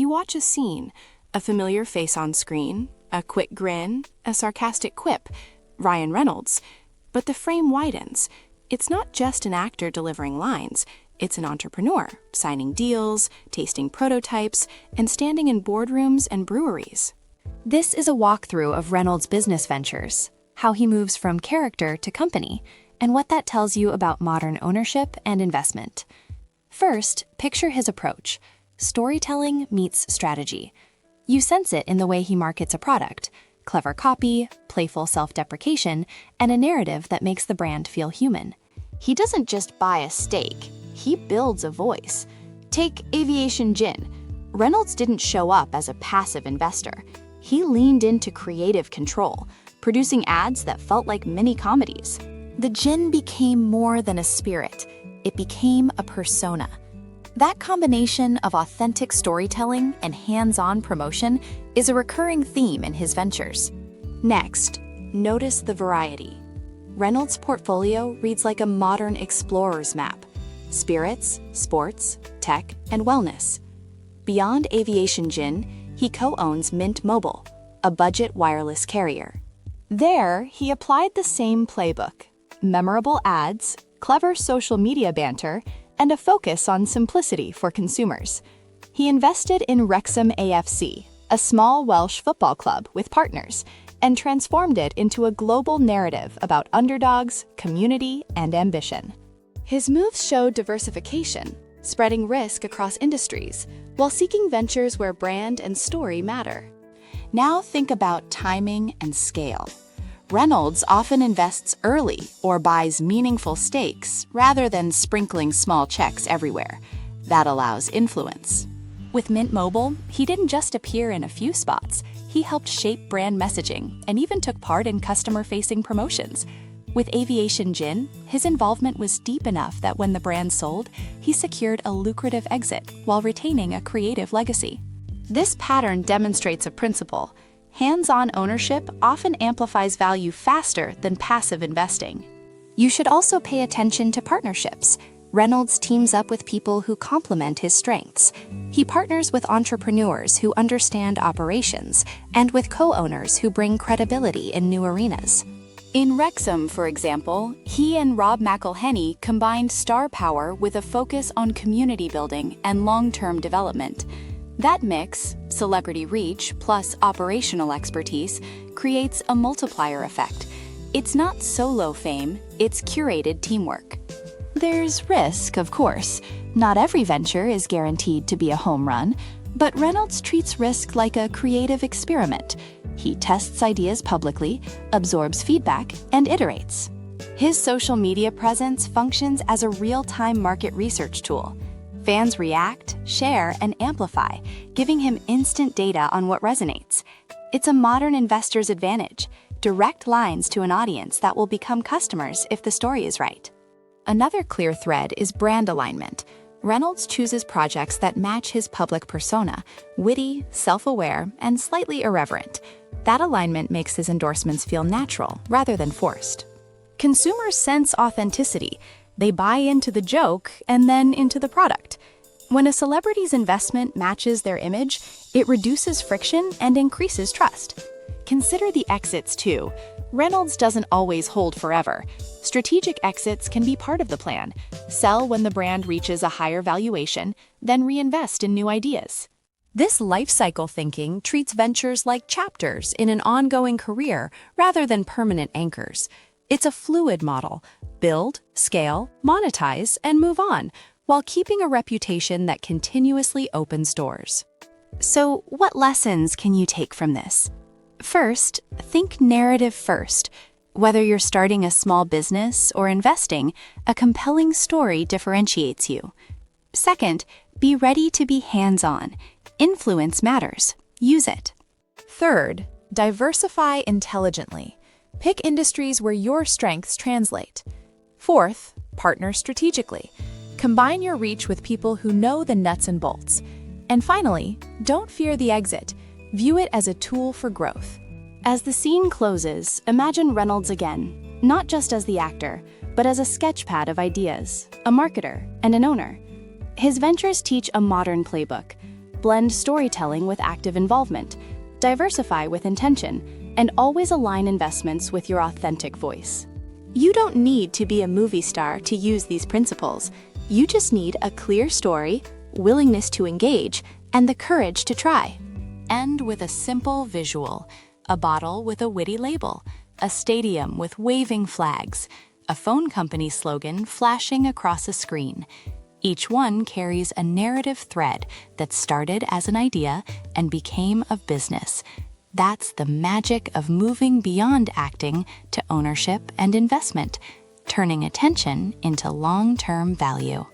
You watch a scene, a familiar face on screen, a quick grin, a sarcastic quip, Ryan Reynolds. But the frame widens. It's not just an actor delivering lines. It's an entrepreneur, signing deals, tasting prototypes, and standing in boardrooms and breweries. This is a walkthrough of Reynolds' business ventures, how he moves from character to company, and what that tells you about modern ownership and investment. First, picture his approach. Storytelling meets strategy. You sense it in the way he markets a product: clever copy, playful self-deprecation, and a narrative that makes the brand feel human. He doesn't just buy a stake, he builds a voice. Take Aviation Gin. Reynolds didn't show up as a passive investor. He leaned into creative control, producing ads that felt like mini comedies. The gin became more than a spirit. It became a persona. That combination of authentic storytelling and hands-on promotion is a recurring theme in his ventures. Next, notice the variety. Reynolds' portfolio reads like a modern explorer's map: spirits, sports, tech, and wellness. Beyond Aviation Gin, he co-owns Mint Mobile, a budget wireless carrier. There, he applied the same playbook: memorable ads, clever social media banter, and a focus on simplicity for consumers. He invested in Wrexham AFC, a small Welsh football club with partners, and transformed it into a global narrative about underdogs, community, and ambition. His moves showed diversification, spreading risk across industries, while seeking ventures where brand and story matter. Now think about timing and scale. Reynolds often invests early or buys meaningful stakes rather than sprinkling small checks everywhere. That allows influence. With Mint Mobile, he didn't just appear in a few spots. He helped shape brand messaging and even took part in customer-facing promotions. With Aviation Gin, his involvement was deep enough that when the brand sold, he secured a lucrative exit while retaining a creative legacy. This pattern demonstrates a principle: hands-on ownership often amplifies value faster than passive investing. You should also pay attention to partnerships. Reynolds teams up with people who complement his strengths. He partners with entrepreneurs who understand operations and with co-owners who bring credibility in new arenas. In Wrexham, for example, he and Rob McElhenney combined star power with a focus on community building and long-term development. That mix, celebrity reach plus operational expertise, creates a multiplier effect. It's not solo fame, it's curated teamwork. There's risk, of course. Not every venture is guaranteed to be a home run, but Reynolds treats risk like a creative experiment. He tests ideas publicly, absorbs feedback, and iterates. His social media presence functions as a real-time market research tool. Fans react, share, and amplify, giving him instant data on what resonates. It's a modern investor's advantage: direct lines to an audience that will become customers if the story is right. Another clear thread is brand alignment. Reynolds chooses projects that match his public persona: witty, self-aware, and slightly irreverent. That alignment makes his endorsements feel natural rather than forced. Consumers sense authenticity. They buy into the joke and then into the product. When a celebrity's investment matches their image, it reduces friction and increases trust. Consider the exits too. Reynolds doesn't always hold forever. Strategic exits can be part of the plan. Sell when the brand reaches a higher valuation, then reinvest in new ideas. This life cycle thinking treats ventures like chapters in an ongoing career rather than permanent anchors. It's a fluid model: build, scale, monetize, and move on, while keeping a reputation that continuously opens doors. So, what lessons can you take from this? First, think narrative first. Whether you're starting a small business or investing, a compelling story differentiates you. Second, be ready to be hands-on. Influence matters. Use it. Third, diversify intelligently. Pick industries where your strengths translate. Fourth, partner strategically. Combine your reach with people who know the nuts and bolts. And finally, don't fear the exit. View it as a tool for growth. As the scene closes, imagine Reynolds again, not just as the actor, but as a sketchpad of ideas, a marketer, and an owner. His ventures teach a modern playbook: Blend storytelling with active involvement. Diversify with intention. And always align investments with your authentic voice. You don't need to be a movie star to use these principles. You just need a clear story, willingness to engage, and the courage to try. End with a simple visual: a bottle with a witty label, a stadium with waving flags, a phone company slogan flashing across a screen. Each one carries a narrative thread that started as an idea and became a business. That's the magic of moving beyond acting to ownership and investment, turning attention into long-term value.